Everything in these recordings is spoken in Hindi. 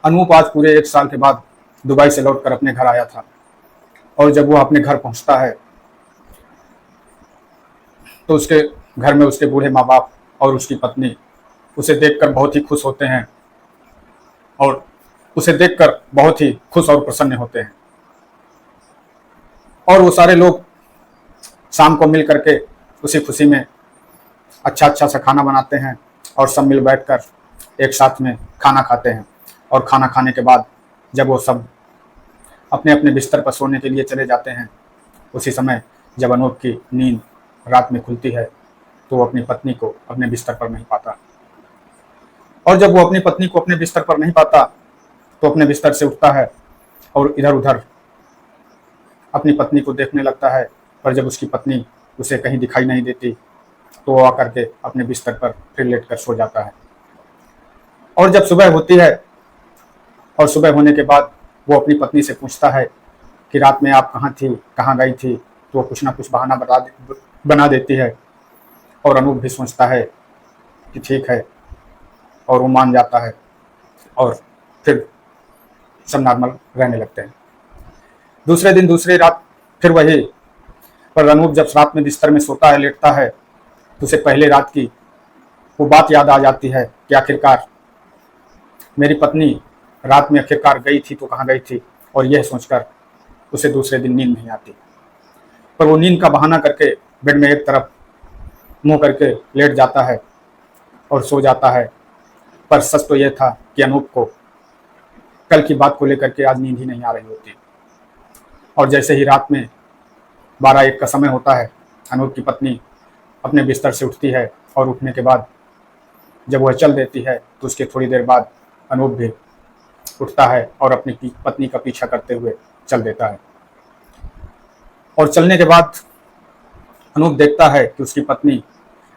अनूप आज पूरे 1 साल के बाद दुबई से लौटकर अपने घर आया था। और जब वो अपने घर पहुंचता है तो उसके घर में उसके बूढ़े माँ बाप और उसकी पत्नी उसे देखकर बहुत ही खुश होते हैं और उसे देखकर बहुत ही खुश और प्रसन्न होते हैं। और वो सारे लोग शाम को मिल करके उसी खुशी में अच्छा अच्छा सा खाना बनाते हैं और सब मिल बैठकर एक साथ में खाना खाते हैं। और खाना खाने के बाद जब वो सब अपने अपने बिस्तर पर सोने के लिए चले जाते हैं, उसी समय जब अनूप की नींद रात में खुलती है तो वो अपनी पत्नी को अपने बिस्तर पर नहीं पाता। और जब वो अपनी पत्नी को अपने बिस्तर पर नहीं पाता तो अपने बिस्तर से उठता है और इधर उधर अपनी पत्नी को देखने लगता है। पर जब उसकी पत्नी उसे कहीं दिखाई नहीं देती तो वो आकर के अपने बिस्तर पर फिर लेट कर सो जाता है। और जब सुबह होती है और सुबह होने के बाद वो अपनी पत्नी से पूछता है कि रात में आप कहाँ थी, कहाँ गई थी, तो वो कुछ ना कुछ बहाना बना देती है। और अनूप भी सोचता है कि ठीक है और वो मान जाता है और फिर सब नॉर्मल रहने लगते हैं। दूसरे दिन दूसरी रात फिर वही। पर अनूप जब रात में बिस्तर में सोता है, लेटता है, तो उसे पहले रात की वो बात याद आ जाती है कि आखिरकार मेरी पत्नी रात में आखिरकार गई थी तो कहाँ गई थी। और यह सोचकर उसे दूसरे दिन नींद नहीं आती। पर वो नींद का बहाना करके बेड में एक तरफ मुंह करके लेट जाता है और सो जाता है। पर सच तो यह था कि अनूप को कल की बात को लेकर के आज नींद ही नहीं आ रही होती। और जैसे ही रात में 12-1 का समय होता है, अनूप की पत्नी अपने बिस्तर से उठती है और उठने के बाद जब वह चल देती है तो उसके थोड़ी देर बाद अनूप भी उठता है और अपनी पत्नी का पीछा करते हुए चल देता है। और चलने के बाद अनूप देखता है कि उसकी पत्नी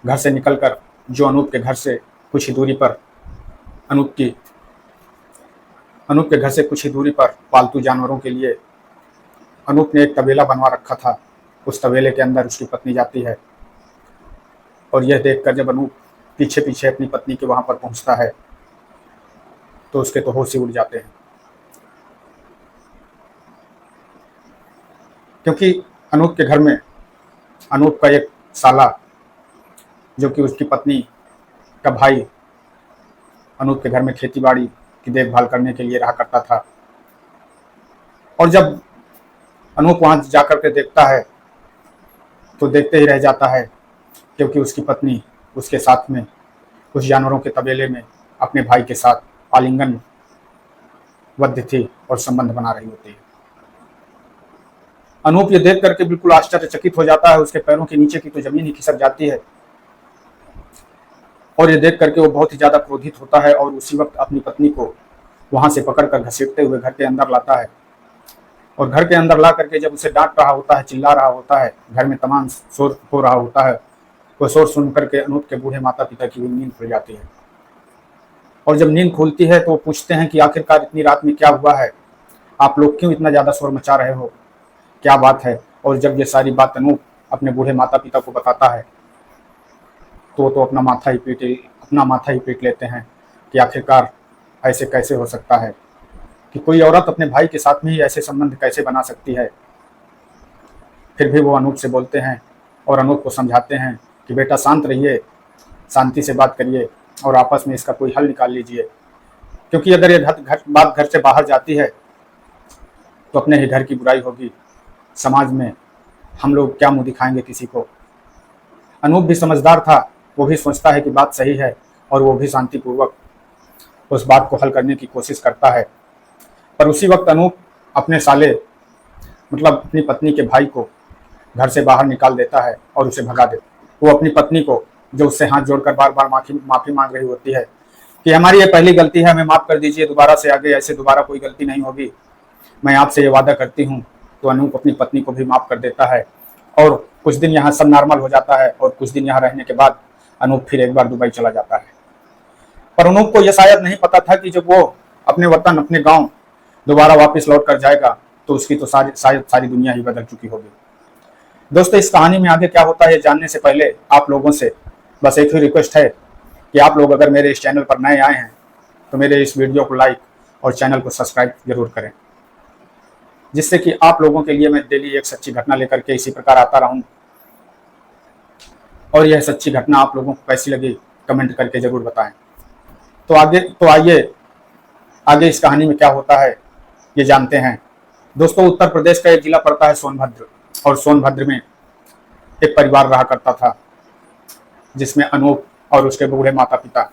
घर से निकलकर जो अनूप के घर से कुछ ही दूरी पर अनूप के घर से कुछ ही दूरी पर पालतू जानवरों के लिए अनूप ने एक तबेला बनवा रखा था, उस तबेले के अंदर उसकी पत्नी जाती है। और यह देखकर जब अनूप पीछे पीछे अपनी पत्नी के वहां पर पहुंचता है तो उसके तो होश ही उड़ जाते हैं। क्योंकि अनूप के घर में अनूप का एक साला, जो कि उसकी पत्नी का भाई, अनूप के घर में खेती बाड़ी की देखभाल करने के लिए रहा करता था। और जब अनूप वहां जाकर के देखता है तो देखते ही रह जाता है, क्योंकि उसकी पत्नी उसके साथ में कुछ जानवरों के तबेले में अपने भाई के साथ आलिंगन बद्ध थी और संबंध बना रही होती है। अनूप ये देख करके बिल्कुल आश्चर्यचकित हो जाता है, उसके पैरों के नीचे की तो जमीन ही खिसक जाती है। और ये देख करके वो बहुत ही ज्यादा क्रोधित होता है और उसी वक्त अपनी पत्नी को वहां से पकड़कर घसीटते हुए घर के अंदर लाता है। और घर के अंदर ला करके जब उसे डांट रहा होता है, चिल्ला रहा होता है, घर में तमाम शोर हो रहा होता है, वो शोर सुन करके अनूप के बूढ़े माता पिता की भी नींद खुल जाती है। और जब नींद खुलती है तो वो पूछते हैं कि आखिरकार इतनी रात में क्या हुआ है, आप लोग क्यों इतना ज्यादा शोर मचा रहे हो, क्या बात है। और जब ये सारी बात अनूप अपने बूढ़े माता पिता को बताता है तो अपना माथा ही पीट लेते हैं कि आखिरकार ऐसे कैसे हो सकता है कि कोई औरत अपने भाई के साथ में ही ऐसे संबंध कैसे बना सकती है। फिर भी वो अनूप से बोलते हैं और अनूप को समझाते हैं कि बेटा शांत रहिए, शांति से बात करिए और आपस में इसका कोई हल निकाल लीजिए। क्योंकि अगर ये बात घर से बाहर जाती है तो अपने ही घर की बुराई होगी, समाज में हम लोग क्या मुंह दिखाएंगे किसी को। अनूप भी समझदार था, वो भी सोचता है कि बात सही है और वो भी शांतिपूर्वक उस बात को हल करने की कोशिश करता है। पर उसी वक्त अनूप अपने साले मतलब अपनी पत्नी के भाई को घर से बाहर निकाल देता है और उसे भगा देता है। वो अपनी पत्नी को, जो उससे हाथ जोड़कर बार बार माफी मांग रही होती है कि हमारी ये पहली गलती है, हमें माफ कर दीजिए, दोबारा से आगे ऐसे दोबारा कोई गलती नहीं होगी, मैं आपसे ये वादा करती हूँ। तो अनूप अपनी पत्नी को भी माफ कर देता है और कुछ दिन यहाँ सब नॉर्मल हो जाता है। और कुछ दिन यहाँ रहने के बाद अनूप फिर एक बार दुबई चला जाता है। पर अनूप को यह शायद नहीं पता था कि जब वो अपने वतन, अपने गांव दोबारा वापस लौट कर जाएगा तो उसकी तो शायद सारी दुनिया ही बदल चुकी होगी। दोस्तों, इस कहानी में आगे क्या होता है जानने से पहले आप लोगों से बस एक ही रिक्वेस्ट है कि आप लोग अगर मेरे इस चैनल पर नए आए हैं तो मेरे इस वीडियो को लाइक और चैनल को सब्सक्राइब जरूर करें, जिससे कि आप लोगों के लिए मैं डेली एक सच्ची घटना लेकर के इसी प्रकार आता रहूं। और यह सच्ची घटना आप लोगों को कैसी लगी कमेंट करके जरूर बताएं। तो आइए आगे इस कहानी में क्या होता है ये जानते हैं। दोस्तों, उत्तर प्रदेश का एक जिला पड़ता है सोनभद्र, और सोनभद्र में एक परिवार रहा करता था जिसमें अनूप और उसके बूढ़े माता पिता।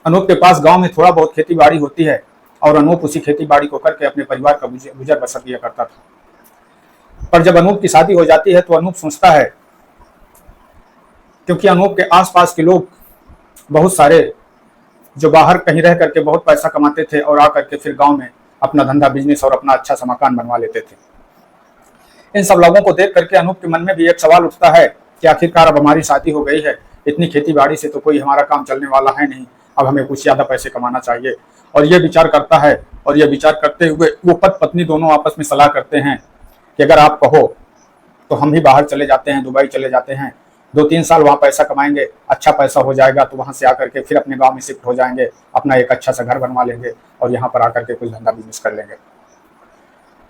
अनूप के पास गांव में थोड़ा बहुत खेती बाड़ी होती है और अनूप उसी खेती बाड़ी को करके अपने परिवार का गुजर बसर किया करता था। पर जब अनूप की शादी हो जाती है तो अनूप सोचता है, क्योंकि अनूप के आसपास के लोग बहुत सारे जो बाहर कहीं रह करके बहुत पैसा कमाते थे और आकर के फिर गांव में अपना धंधा बिजनेस और अपना अच्छा सा मकान बनवा लेते थे। इन सब लोगों को देख करके अनूप के मन में भी एक सवाल उठता है कि आखिरकार अब हमारी शादी हो गई है, इतनी खेती बाड़ी से तो कोई हमारा काम चलने वाला है नहीं, अब हमें कुछ ज्यादा पैसे कमाना चाहिए। और ये विचार करता है, और ये विचार करते हुए वो पत्नी दोनों आपस में सलाह करते हैं कि अगर आप कहो तो हम भी बाहर चले जाते हैं, दुबई चले जाते हैं, 2-3 साल वहाँ पैसा कमाएंगे, अच्छा पैसा हो जाएगा तो वहाँ से आकर के फिर अपने गांव में शिफ्ट हो जाएंगे, अपना एक अच्छा सा घर बनवा लेंगे और यहाँ पर आकर के कुछ धंधा बिजनेस कर लेंगे।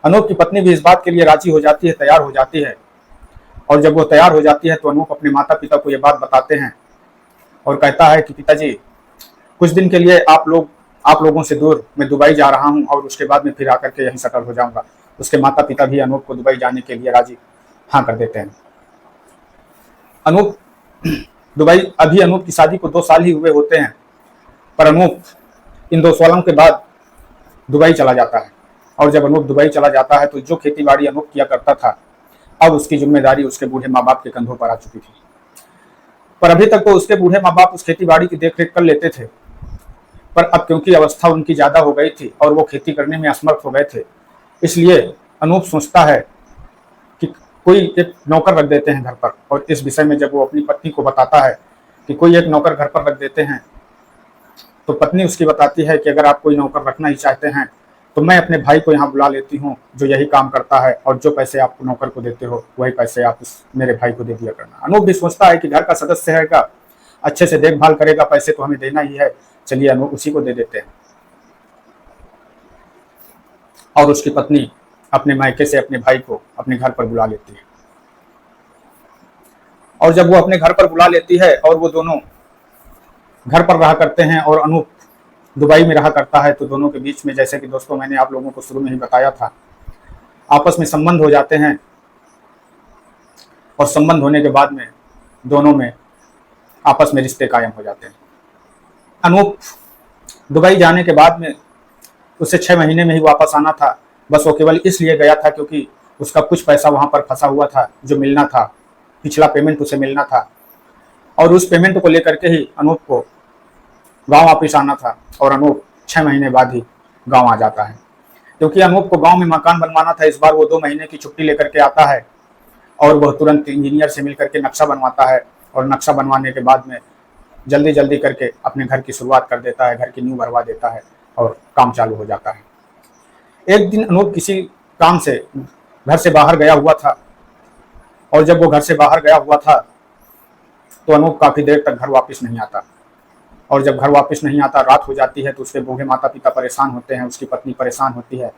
अनूप की पत्नी भी इस बात के लिए राजी हो जाती है, तैयार हो जाती है। और जब वो तैयार हो जाती है तो अनूप अपने माता पिता को ये बात बताते हैं और कहता है कि पिताजी, कुछ दिन के लिए आप लोगों से दूर मैं दुबई जा रहा हूँ और उसके बाद में फिर आकर के यहीं सेटल हो जाऊंगा। उसके माता पिता भी अनूप को दुबई जाने के लिए राजी हाँ कर देते हैं। अनूप की शादी को 2 साल ही हुए होते हैं, पर अनूप इन 2 सालों के बाद दुबई चला जाता है। और जब अनूप दुबई चला जाता है तो जो खेती बाड़ी अनूप किया करता था, अब उसकी जिम्मेदारी उसके बूढ़े माँ बाप के कंधों पर आ चुकी थी। पर अभी तक तो उसके बूढ़े माँ बाप उस खेती बाड़ी की देखरेख कर लेते थे, पर अब क्योंकि अवस्था उनकी ज्यादा हो गई थी और वो खेती करने में असमर्थ हो गए थे, इसलिए अनूप सोचता है कि कोई एक नौकर रख देते हैं घर पर। और इस विषय में जब वो अपनी पत्नी को बताता है कि कोई एक नौकर घर पर रख देते हैं, तो पत्नी उसकी बताती है कि अगर आप कोई नौकर रखना ही चाहते हैं तो मैं अपने भाई को यहाँ बुला लेती हूँ जो यही काम करता है, और जो पैसे आप नौकर को देते हो वही पैसे आप मेरे भाई को दे दिया करना। अनूप भी सोचता है कि घर का सदस्य रहेगा, अच्छे से देखभाल करेगा, पैसे तो हमें देना ही है, चलिए अनूप उसी को दे देते हैं। और उसकी पत्नी अपने मायके से अपने भाई को अपने घर पर बुला लेती है। और जब वो अपने घर पर बुला लेती है और वो दोनों घर पर रहा करते हैं और अनूप दुबई में रहा करता है, तो दोनों के बीच में, जैसे कि दोस्तों मैंने आप लोगों को शुरू में ही बताया था, आपस में संबंध हो जाते हैं। और संबंध होने के बाद में दोनों में आपस में रिश्ते कायम हो जाते हैं। अनूप दुबई जाने के बाद में उसे 6 महीने में ही वापस आना था। बस वो केवल इसलिए गया था क्योंकि उसका कुछ पैसा वहां पर फंसा हुआ था जो मिलना था, पिछला पेमेंट उसे मिलना था। और उस पेमेंट को लेकर के ही अनूप को गांव वापस आना था। और अनूप 6 महीने बाद ही गांव आ जाता है। क्योंकि अनूप को गांव में मकान बनवाना था, इस बार वो 2 महीने की छुट्टी लेकर के आता है और वह तुरंत इंजीनियर से मिल करके नक्शा बनवाता है। और नक्शा बनवाने के बाद में जल्दी जल्दी करके अपने घर की शुरुआत कर देता है, घर की नींव भरवा देता है और काम चालू हो जाता है। एक दिन अनूप किसी काम से घर से बाहर गया हुआ था, और जब वो घर से बाहर गया हुआ था तो अनूप काफी देर तक घर वापस नहीं आता। और जब घर वापस नहीं आता, रात हो जाती है, तो उसके बूढ़े माता पिता परेशान होते हैं, उसकी पत्नी परेशान होती है,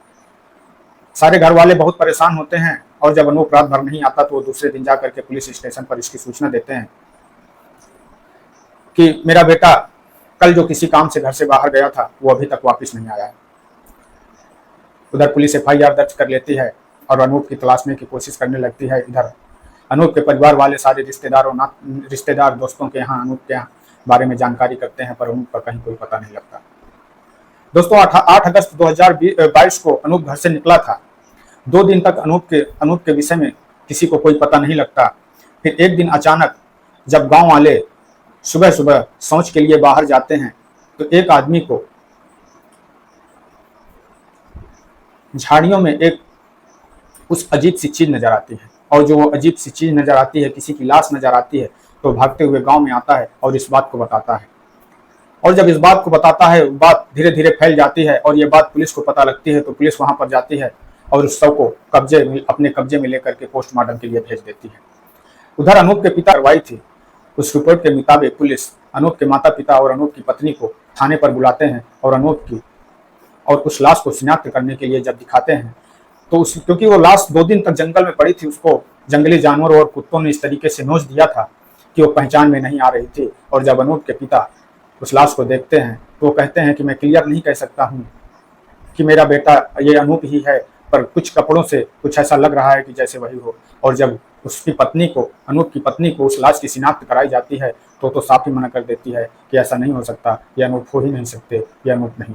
सारे घर वाले बहुत परेशान होते हैं। और जब अनूप रात भर नहीं आता तो वो दूसरे दिन जाकर के पुलिस स्टेशन पर इसकी सूचना देते हैं कि मेरा बेटा कल जो किसी काम से घर से बाहर गया था वो अभी तक वापस नहीं आया है। उधर पुलिस FIR दर्ज कर लेती है और अनूप की तलाशने की कोशिश करने लगती है। इधर अनूप के परिवार वाले सारे रिश्तेदार दोस्तों के यहाँ अनूप के यहाँ बारे में जानकारी करते हैं, पर अनूप का कहीं कोई पता नहीं लगता। दोस्तों 8 अगस्त 2022 को अनूप घर से निकला था। 2 दिन तक अनूप के विषय में किसी को कोई पता नहीं लगता। फिर एक दिन अचानक जब गांव वाले सुबह सुबह शौच के लिए बाहर जाते हैं तो एक आदमी को झाड़ियों में एक कुछ अजीब सी चीज नजर आती है। और जो वो अजीब सी चीज नजर आती है, किसी की लाश नजर आती है, तो भागते हुए गांव में आता है और इस बात को बताता है। और जब इस बात को बताता है, बात धीरे धीरे फैल जाती है और ये बात पुलिस को पता लगती है, तो पुलिस वहां पर जाती है और उस शव को अपने कब्जे में लेकर के पोस्टमार्टम के लिए भेज देती है। उधर अनूप के पिता कार्रवाई थी। उस रिपोर्ट के मुताबिक पुलिस अनूप के माता पिता और अनूप की पत्नी को थाने पर बुलाते हैं और अनूप की और उस लाश को शिनाख्त करने के लिए जब दिखाते हैं तो उस क्योंकि वो लाश 2 दिन तक जंगल में पड़ी थी, उसको जंगली जानवरों और कुत्तों ने इस तरीके से नोच दिया था कि वो पहचान में नहीं आ रही थी। और जब अनूप के पिता उस लाश को देखते हैं तो वो कहते हैं कि मैं क्लियर नहीं कह सकता हूँ कि मेरा बेटा ये अनूप ही है, पर कुछ कपड़ों से कुछ ऐसा लग रहा है कि जैसे वही हो। और जब उसकी पत्नी को, अनूप की पत्नी को उस लाश की शिनाख्त कराई जाती है तो साफ ही मना कर देती है कि ऐसा नहीं हो सकता, ये अनूप हो ही नहीं सकते, ये अनूप नहीं।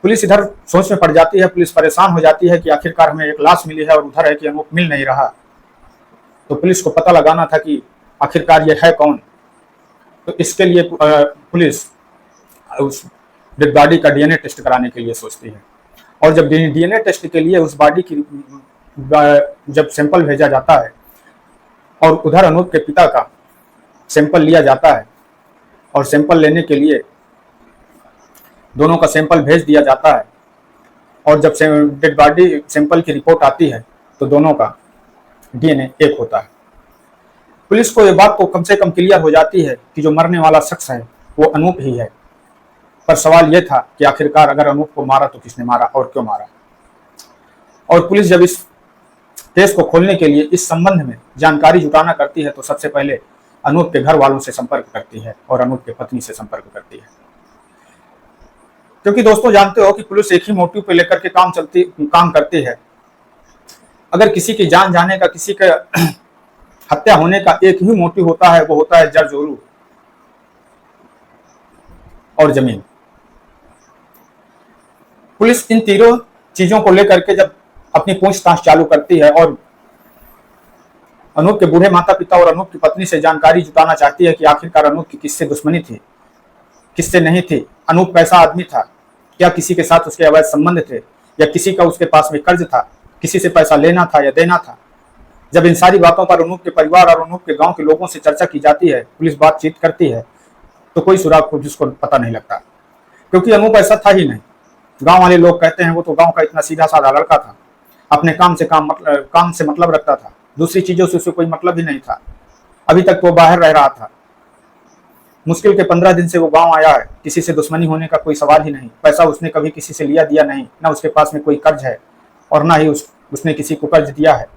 पुलिस इधर सोच में पड़ जाती है, पुलिस परेशान हो जाती है कि आखिरकार हमें एक लाश मिली है और उधर है कि अनूप मिल नहीं रहा। तो पुलिस को पता लगाना था कि आखिरकार ये है कौन। तो इसके लिए पुलिस उस डेड बॉडी का डीएनए टेस्ट कराने के लिए सोचती है। और जब डीएनए टेस्ट के लिए उस बॉडी की जब सैंपल भेजा जाता है और उधर अनूप के पिता का सैंपल लिया जाता है और सैंपल लेने के लिए दोनों का सैंपल भेज दिया जाता है और जब डेड बॉडी सैंपल की रिपोर्ट आती है तो दोनों का डीएनए एक होता है। पुलिस को ये बात तो कम से कम क्लियर हो जाती है कि जो मरने वाला शख्स है वो अनूप ही है। पर सवाल यह था कि आखिरकार अगर अनूप को मारा तो किसने मारा और क्यों मारा। और पुलिस जब इस केस को खोलने के लिए इस संबंध में जानकारी जुटाना करती है तो सबसे पहले अनूप के घर वालों से संपर्क करती है और अनूप के पत्नी से संपर्क करती है। क्योंकि दोस्तों जानते हो कि पुलिस एक ही मोटिव पे लेकर के काम करती है। अगर किसी की जान जाने का, किसी के हत्या होने का एक ही मोटिव होता है, वो होता है जर जोरू और जमीन। पुलिस इन तीनों चीजों को लेकर के जब अपनी पूछताछ चालू करती है और अनूप के बूढ़े माता पिता और अनूप की पत्नी से जानकारी जुटाना चाहती है कि आखिरकार अनूप की किससे दुश्मनी थी, किससे नहीं थी, अनूप कैसा आदमी था, क्या किसी के साथ उसके अवैध संबंध थे या किसी का उसके पास में कर्ज था, किसी से पैसा लेना था या देना था। जब इन सारी बातों पर अनूप के परिवार और अनूप के गांव के लोगों से चर्चा की जाती है, पुलिस बातचीत करती है तो कोई सुराग पुलिस को पता नहीं लगता, क्योंकि अनूप ऐसा था ही नहीं। गांव वाले लोग कहते हैं वो तो गांव का इतना सीधा साधा लड़का था, अपने काम से मतलब रखता था, दूसरी चीजों से उसे कोई मतलब ही नहीं था। अभी तक वो बाहर रह रहा था, मुश्किल के 15 दिन से वो गांव आया है, किसी से दुश्मनी होने का कोई सवाल ही नहीं। पैसा उसने कभी किसी से लिया दिया नहीं, ना उसके पास में कोई कर्ज है और ना ही उसने किसी को कर्ज दिया है।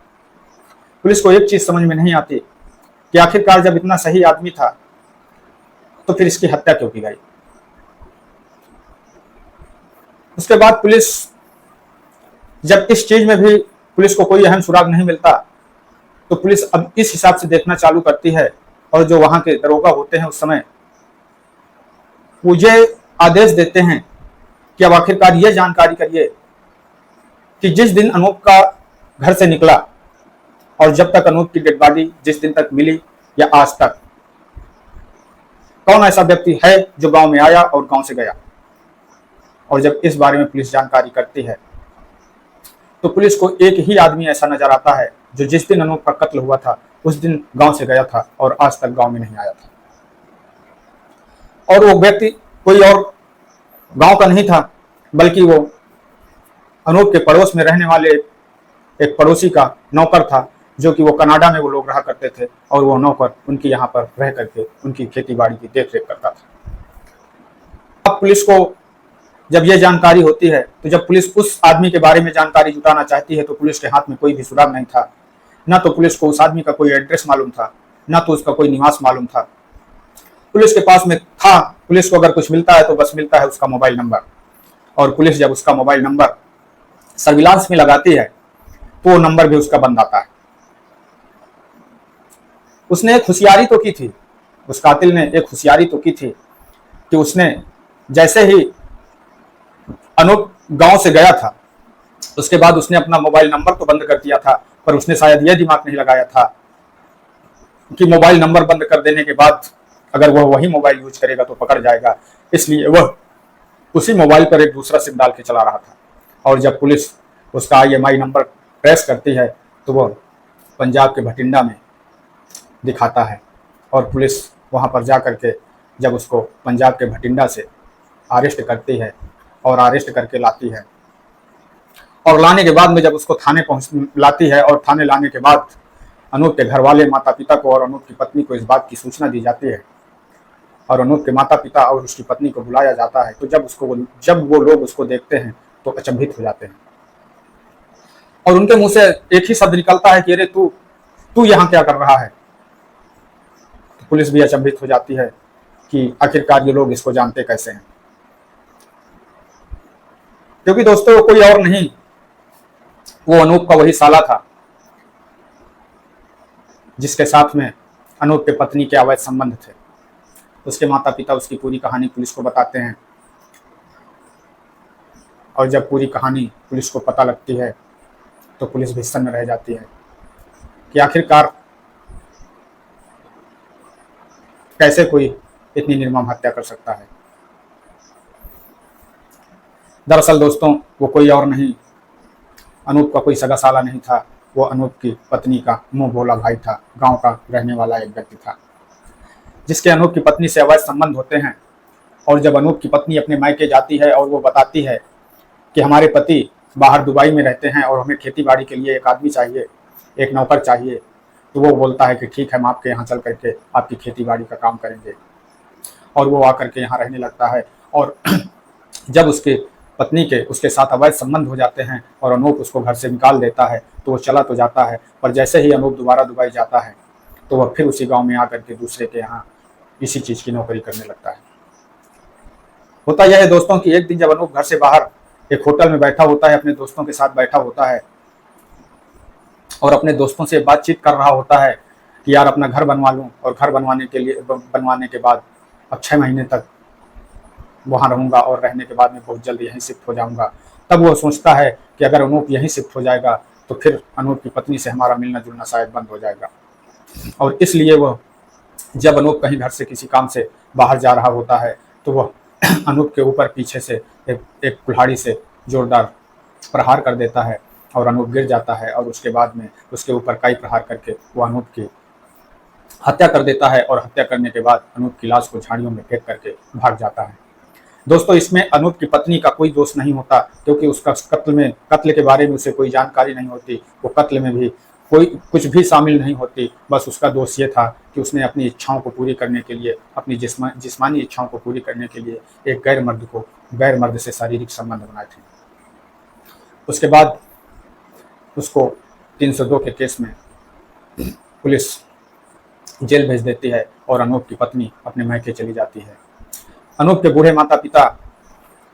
पुलिस को एक चीज समझ में नहीं आती कि आखिरकार जब इतना सही आदमी था तो फिर इसकी हत्या क्यों की गई। उसके बाद पुलिस जब इस चीज में भी पुलिस को कोई अहम सुराग नहीं मिलता तो पुलिस अब इस हिसाब से देखना चालू करती है और जो वहां के दरोगा होते हैं उस समय मुझे आदेश देते हैं कि अब आखिरकार यह जानकारी करिए कि जिस दिन अनूप का घर से निकला और जब तक अनूप की डेड बॉडी जिस दिन तक मिली या आज तक कौन ऐसा व्यक्ति है जो गांव में आया और गांव से गया। और जब इस बारे में पुलिस जानकारी करती है तो पुलिस को एक ही आदमी ऐसा नजर आता है जो जिस दिन अनूप का कत्ल हुआ था उस दिन गांव से गया था और आज तक गांव में नहीं आया था। और वो व्यक्ति कोई और गांव का नहीं था बल्कि वो अनूप के पड़ोस में रहने वाले एक पड़ोसी का नौकर था, जो कि वो कनाडा में वो लोग रहा करते थे और वो नौकर उनकी यहाँ पर रह करके उनकी खेती बाड़ी की देख रेख करता था। अब पुलिस को जब यह जानकारी होती है तो जब पुलिस उस आदमी के बारे में जानकारी जुटाना चाहती है तो पुलिस के हाथ में कोई भी सुराग नहीं था। ना तो पुलिस को उस आदमी का कोई एड्रेस मालूम था, ना तो उसका कोई निवास मालूम था। पुलिस के पास में था, पुलिस को अगर कुछ मिलता है तो बस मिलता है उसका मोबाइल नंबर। और पुलिस जब उसका मोबाइल नंबर सर्विलांस में लगाती है तो वो नंबर भी उसका बंद आता है। उसने एक होशियारी तो की थी, उस कातिल ने एक होशियारी तो की थी कि उसने जैसे ही अनूप गांव से गया था उसके बाद उसने अपना मोबाइल नंबर तो बंद कर दिया था, पर उसने शायद यह दिमाग नहीं लगाया था कि मोबाइल नंबर बंद कर देने के बाद अगर वह वही मोबाइल यूज करेगा तो पकड़ जाएगा। इसलिए वह उसी मोबाइल पर एक दूसरा सिम डाल के चला रहा था। और जब पुलिस उसका IMEI नंबर ट्रेस करती है तो वह पंजाब के भटिंडा में दिखाता है और पुलिस वहां पर जा करके जब उसको पंजाब के भटिंडा से अरेस्ट करती है और अरेस्ट करके लाती है और लाने के बाद में जब उसको थाने लाती है और थाने लाने के बाद अनूप के घर वाले, माता पिता को और अनूप की पत्नी को इस बात की सूचना दी जाती है और अनूप के माता पिता और उसकी पत्नी को बुलाया जाता है, तो जब वो लोग उसको देखते हैं तो अचंभित हो जाते हैं और उनके मुंह से एक ही शब्द निकलता है कि अरे तू तू यहाँ क्या कर रहा है। तो पुलिस भी अचंभित हो जाती है कि आखिरकार ये लोग इसको जानते कैसे हैं, क्योंकि दोस्तों वो कोई और नहीं, वो अनूप का वही साला था जिसके साथ में अनूप के पत्नी के अवैध संबंध थे। उसके माता पिता उसकी पूरी कहानी पुलिस को बताते हैं और जब पूरी कहानी पुलिस को पता लगती है तो पुलिस भी सन्न रह जाती है कि आखिरकार कैसे कोई इतनी निर्मम हत्या कर सकता है। दरअसल दोस्तों वो कोई और नहीं, अनूप का कोई सगा साला नहीं था, वो अनूप की पत्नी का मुंह बोला भाई था, गांव का रहने वाला एक व्यक्ति था जिसके अनूप की पत्नी से अवैध संबंध होते हैं। और जब अनूप की पत्नी अपने मायके जाती है और वो बताती है कि हमारे पति बाहर दुबई में रहते हैं और हमें खेती बाड़ी के लिए एक आदमी चाहिए, एक नौकर चाहिए, तो वो बोलता है कि ठीक है, हम आपके यहाँ चल करके आपकी खेती बाड़ी का काम करेंगे। और वो आकर के यहाँ रहने लगता है और जब उसके पत्नी के उसके साथ अवैध संबंध हो जाते हैं और अनूप उसको घर से निकाल देता है तो वो चला तो जाता है, पर जैसे ही अनूप दोबारा दुबई जाता है तो वह फिर उसी गांव में आकर के दूसरे के यहाँ इसी चीज़ की नौकरी करने लगता है। होता यह है दोस्तों कि एक दिन जब अनूप घर से बाहर एक होटल में बैठा होता है, अपने दोस्तों के साथ बैठा होता है और अपने दोस्तों से बातचीत कर रहा होता है कि यार अपना घर बनवा लूँ और घर बनवाने के बाद अब 6 महीने तक वहाँ रहूँगा और रहने के बाद में बहुत जल्द यहीं शिफ्ट हो जाऊँगा। तब वो सोचता है कि अगर अनूप यहीं शिफ्ट हो जाएगा तो फिर अनूप की पत्नी से हमारा मिलना जुलना शायद बंद हो जाएगा। और इसलिए वह जब अनूप कहीं घर से किसी काम से बाहर जा रहा होता है तो वह अनूप के ऊपर पीछे से एक कुल्हाड़ी से जोरदार प्रहार कर देता है और अनूप गिर जाता है और उसके बाद में उसके ऊपर कई प्रहार करके वो अनूप की हत्या कर देता है और हत्या करने के बाद अनूप की लाश को झाड़ियों में फेंक करके भाग जाता है। दोस्तों इसमें अनूप की पत्नी का कोई दोष नहीं होता, क्योंकि उसका कत्ल के बारे में उसे कोई जानकारी नहीं होती, वो कत्ल में भी कोई कुछ भी शामिल नहीं होती। बस उसका दोष ये था कि उसने अपनी इच्छाओं को पूरी करने के लिए, अपनी जिस्मानी इच्छाओं को पूरी करने के लिए एक गैर मर्द से शारीरिक संबंध बनाए थे। उसके बाद उसको 302 के केस में पुलिस जेल भेज देती है और अनूप की पत्नी अपने मायके चली जाती है। अनूप के बूढ़े माता पिता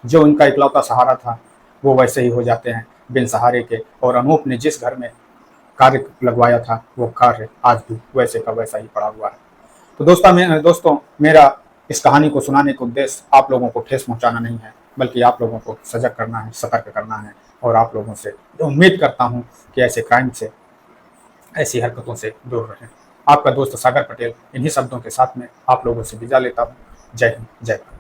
जो उनका इकलौता सहारा था वो वैसे ही हो जाते हैं बिन सहारे के, और अनूप ने जिस घर में कार्य लगवाया था वो कार्य आज भी वैसे का वैसा ही पड़ा हुआ है। तो दोस्तों मेरा इस कहानी को सुनाने का उद्देश्य आप लोगों को ठेस पहुंचाना नहीं है, बल्कि आप लोगों को सजग करना है, सतर्क करना है, और आप लोगों से उम्मीद करता हूं कि ऐसे क्राइम से, ऐसी हरकतों से दूर रहें। आपका दोस्त सागर पटेल इन्हीं शब्दों के साथ में आप लोगों से विदा लेता हूँ। जय हिंद, जय भारत।